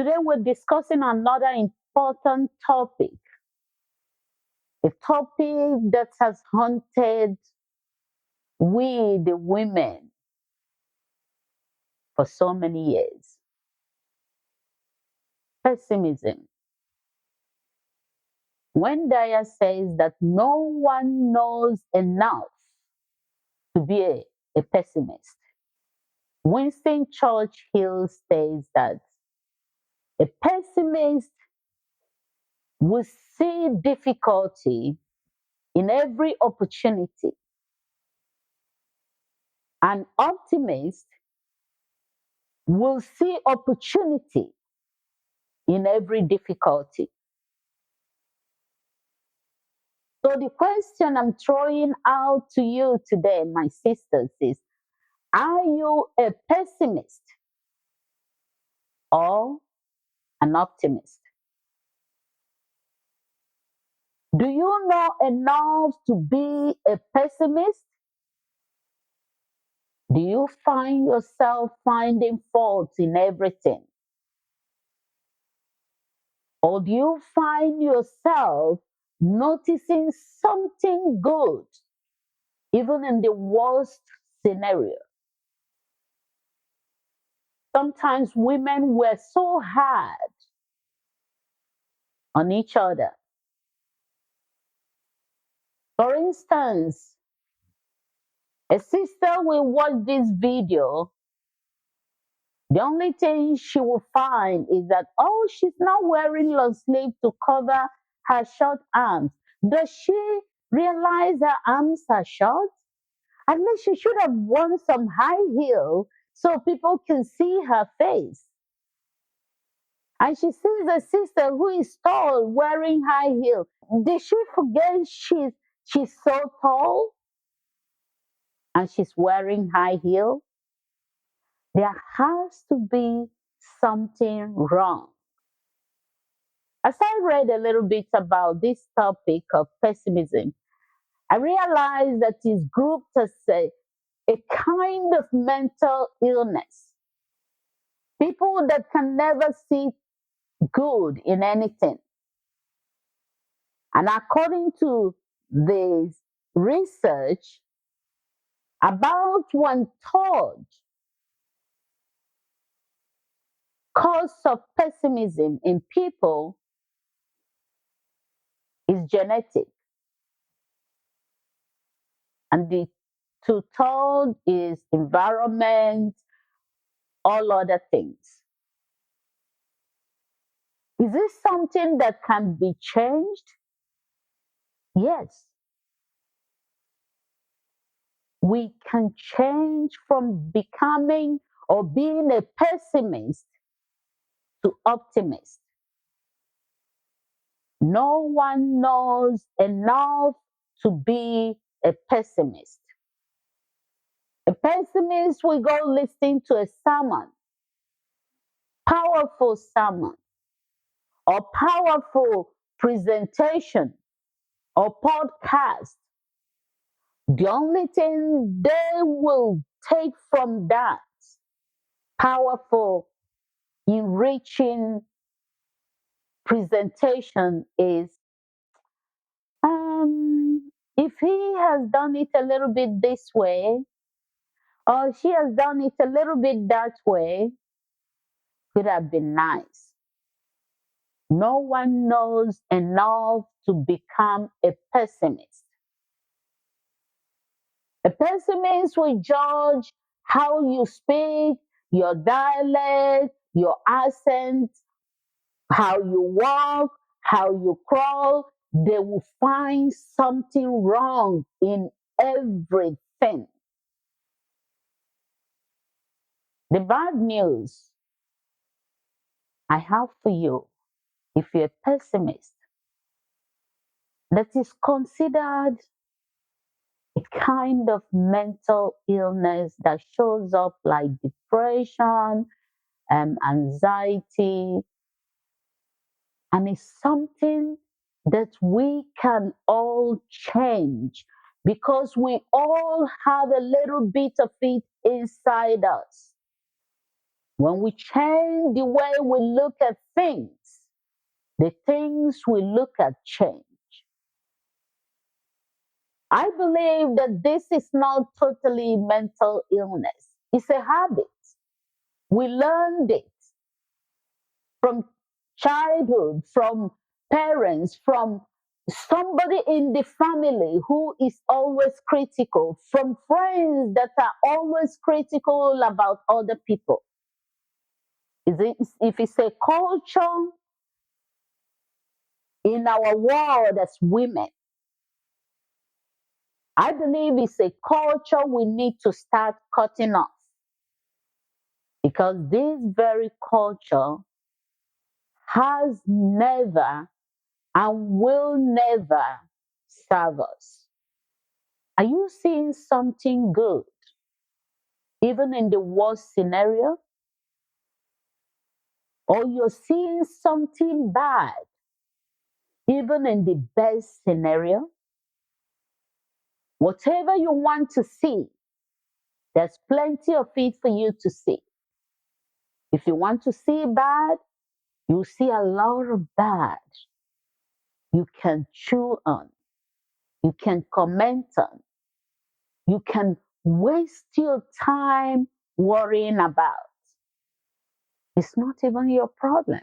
Today we're discussing another important topic, a topic that has haunted we, the women, for so many years. Pessimism. When Dyer says that no one knows enough to be a pessimist, Winston Churchill says that a pessimist will see difficulty in every opportunity. An optimist will see opportunity in every difficulty. So the question I'm throwing out to you today, my sisters, is, are you a pessimist or an optimist? Do you know enough to be a pessimist? Do you find yourself finding faults in everything? Or do you find yourself noticing something good, even in the worst scenario? Sometimes women were so hard on each other. For instance, a sister will watch this video. The only thing she will find is that, oh, she's not wearing long sleeve to cover her short arms. Does she realize her arms are short? At least she should have worn some high heel so people can see her face. And she sees a sister who is tall wearing high heel. Did she forget she's so tall and she's wearing high heel? There has to be something wrong. As I read a little bit about this topic of pessimism, I realized that it's grouped as a kind of mental illness. People that can never see good in anything. And according to this research, about 1/3 cause of pessimism in people is genetic, and the 2/3 is environment, all other things. Is this something that can be changed? Yes. We can change from becoming or being a pessimist to optimist. No one knows enough to be a pessimist. A pessimist will go listen to a sermon, powerful sermon, or powerful presentation or podcast. The only thing they will take from that powerful, enriching presentation is, if he has done it a little bit this way, or she has done it a little bit that way, could have been nice. No one knows enough to become a pessimist. A pessimist will judge how you speak, your dialect, your accent, how you walk, how you crawl. They will find something wrong in everything. The bad news I have for you, if you're a pessimist, that is considered a kind of mental illness that shows up like depression and anxiety, and it's something that we can all change because we all have a little bit of it inside us. When we change the way we look at things, the things we look at change. I believe that this is not totally mental illness. It's a habit. We learned it from childhood, from parents, from somebody in the family who is always critical, from friends that are always critical about other people. If it's a culture in our world as women, I believe it's a culture we need to start cutting off, because this very culture has never and will never serve us. Are you seeing something good even in the worst scenario? Or you're seeing something bad even in the best scenario? Whatever you want to see, there's plenty of it for you to see. If you want to see bad, you see a lot of bad you can chew on, you can comment on, you can waste your time worrying about. It's not even your problem.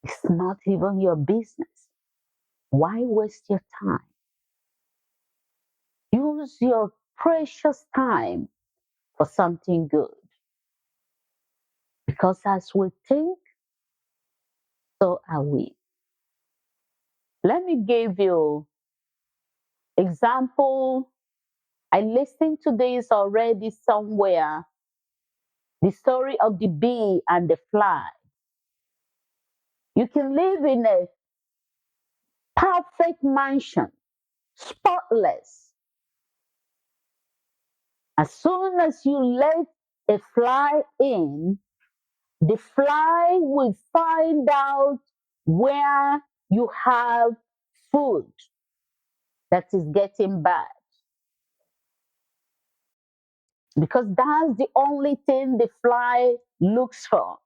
It's not even your business. Why waste your time? Use your precious time for something good. Because as we think, so are we. Let me give you example. I listened to this already somewhere. The story of the bee and the fly. You can live in a perfect mansion, spotless. As soon as you let a fly in, the fly will find out where you have food that is getting bad. Because that's the only thing the fly looks for,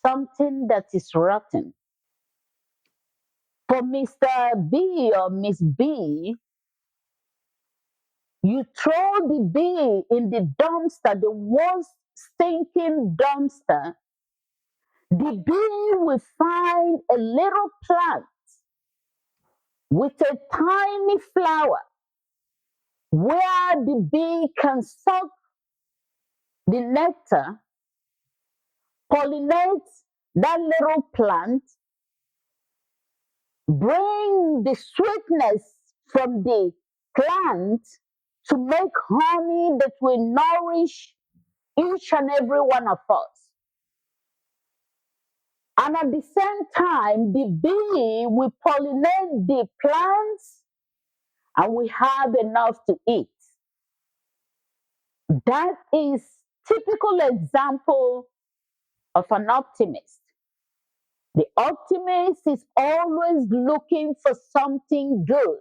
something that is rotten. For Mr. B or Miss B, you throw the bee in the dumpster, the worst stinking dumpster, the bee will find a little plant with a tiny flower where the bee can suck the nectar, pollinate that little plant, bring the sweetness from the plant to make honey that will nourish each and every one of us. And at the same time, the bee will pollinate the plants and we have enough to eat. That is typical example of an optimist. The optimist is always looking for something good,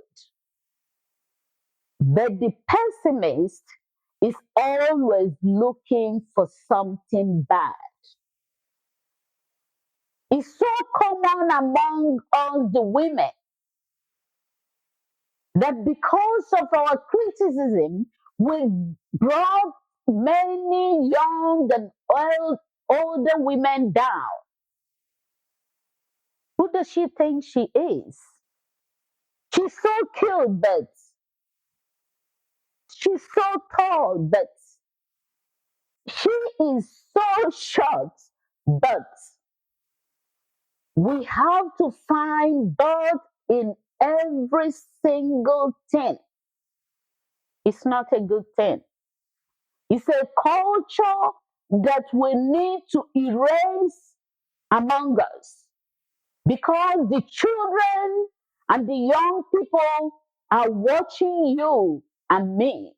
but the pessimist is always looking for something bad. It's so common among us, the women, that because of our criticism, we brought many young and older women down. Who does she think she is? She's so cute, but she's so tall, but she is so short, but we have to find God in every single thing. It's not a good thing. It's a culture that we need to erase among us, because the children and the young people are watching you and me.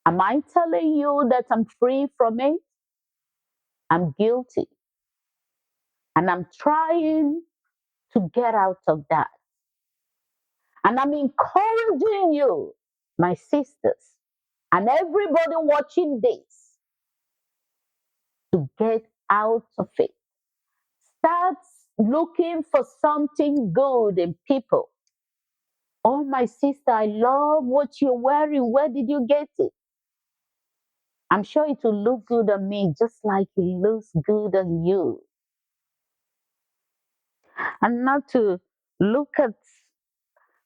Am I telling you that I'm free from it? I'm guilty. And I'm trying to get out of that. And I'm encouraging you, my sisters, and everybody watching this, to get out of it. Start looking for something good in people. Oh, my sister, I love what you're wearing. Where did you get it? I'm sure it will look good on me just like it looks good on you. And not to look at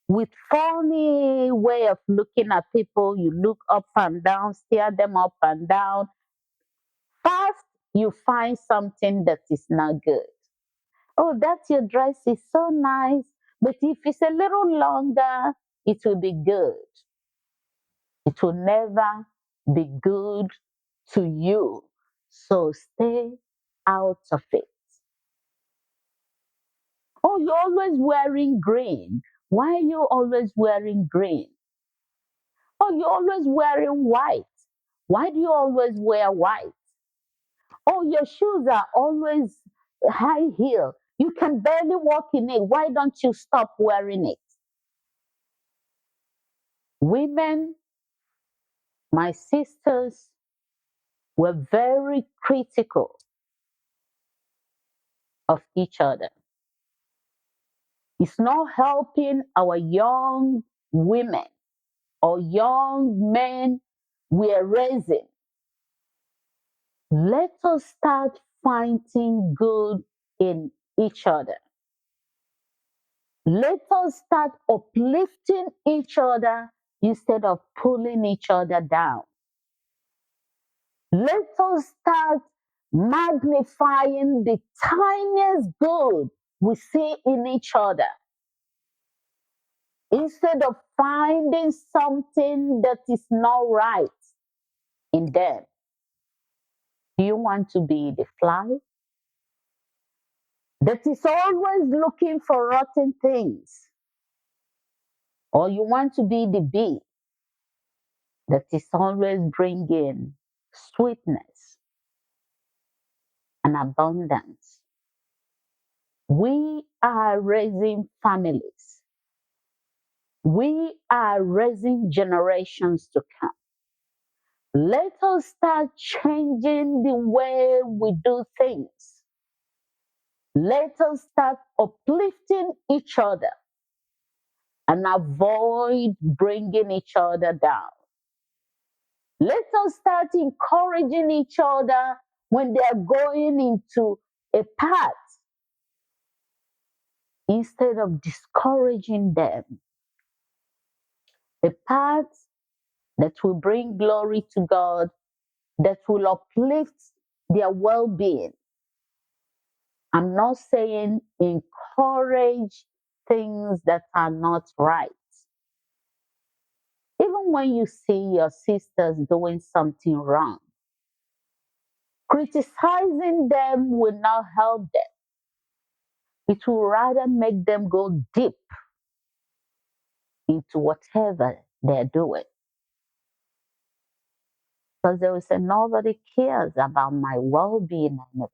with funny way of looking at people. You look up and down, stare them up and down. First, you find something that is not good. Oh, that your dress is so nice, but if it's a little longer, it will be good. It will never be good to you. So stay out of it. Oh, you're always wearing green. Why are you always wearing green? Oh, you're always wearing white. Why do you always wear white? Oh, your shoes are always high heel. You can barely walk in it. Why don't you stop wearing it? Women, my sisters, were very critical of each other. It's not helping our young women or young men we're raising. Let us start finding good in each other. Let us start uplifting each other instead of pulling each other down. Let us start magnifying the tiniest good we see in each other instead of finding something that is not right in them. Do you want to be the fly that is always looking for rotten things? Or you want to be the bee that is always bringing sweetness and abundance? We are raising families. We are raising generations to come. Let us start changing the way we do things. Let us start uplifting each other and avoid bringing each other down. Let us start encouraging each other when they are going into a path instead of discouraging them. A path that will bring glory to God, that will uplift their well being. I'm not saying encourage things that are not right. Even when you see your sisters doing something wrong, criticizing them will not help them. It will rather make them go deep into whatever they're doing. Because they will say, nobody cares about my well being anyway.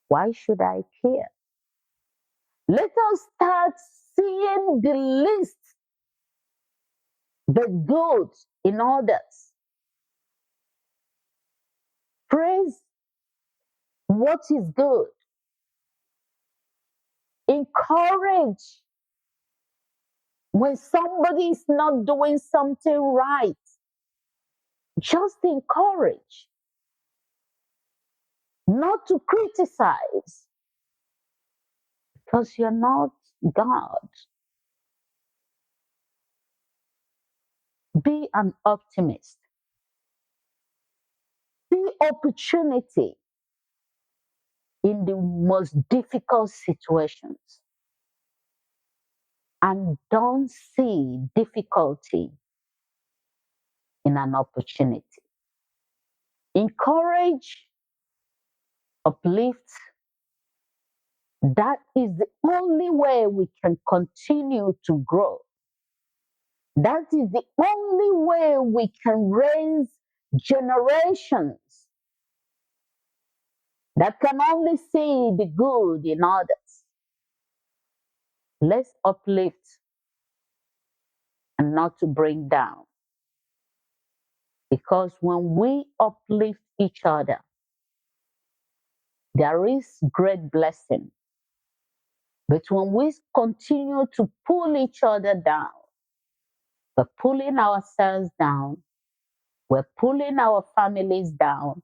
Why should I care? Let us start seeing the least, the good in others. Praise what is good. Encourage when somebody is not doing something right. Just encourage, not to criticize, because you're not God. Be an optimist. See opportunity in the most difficult situations. And don't see difficulty in an opportunity. Encourage, uplift. That is the only way we can continue to grow. That is the only way we can raise generations that can only see the good in others. Let's uplift and not to bring down. Because when we uplift each other, there is great blessing. But when we continue to pull each other down, we're pulling ourselves down, we're pulling our families down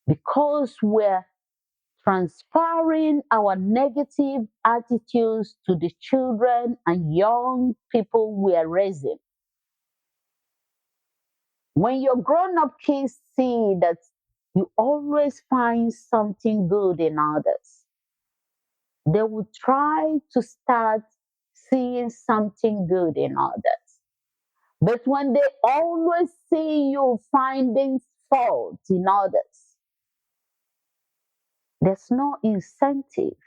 because we're transferring our negative attitudes to the children and young people we are raising. When your grown up kids see that you always find something good in others, they will try to start seeing something good in others. But when they always see you finding fault in others, there's no incentive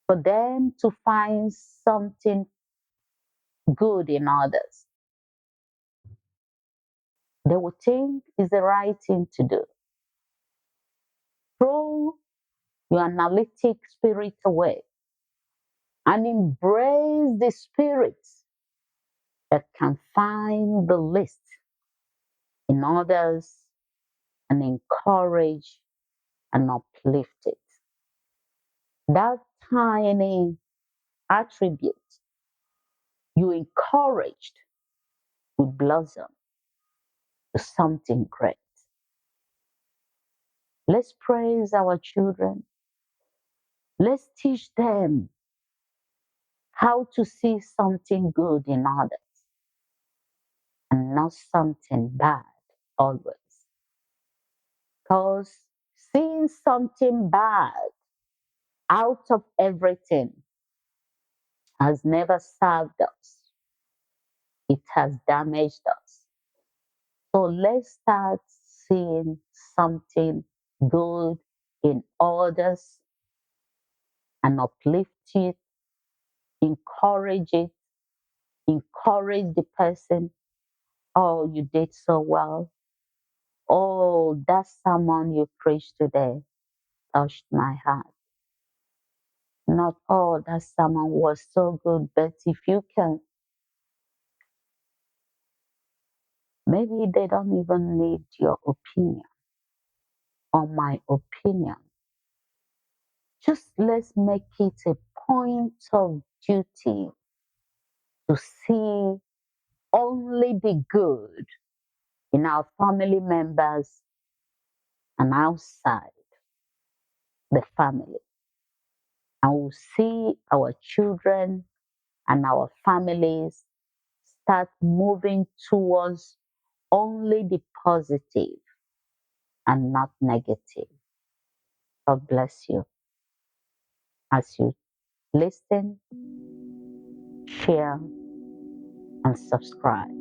for them to find something good in others. They will think is the right thing to do. Throw your analytic spirit away and embrace the spirit that can find the least in others and encourage and uplift it. That tiny attribute you encouraged will blossom to something great. Let's praise our children. Let's teach them how to see something good in others and not something bad always. Because seeing something bad out of everything has never served us, it has damaged us. So let's start seeing something good in others and uplift it, encourage it, encourage the person. Oh, you did so well. Oh, that sermon you preached today touched my heart. Not, oh, that sermon was so good, but if you can, maybe they don't even need your opinion or my opinion. Just let's make it a point of duty to see only the good in our family members and outside the family. And we'll see our children and our families start moving towards only the positive and not negative. God bless you as you listen, share, and subscribe.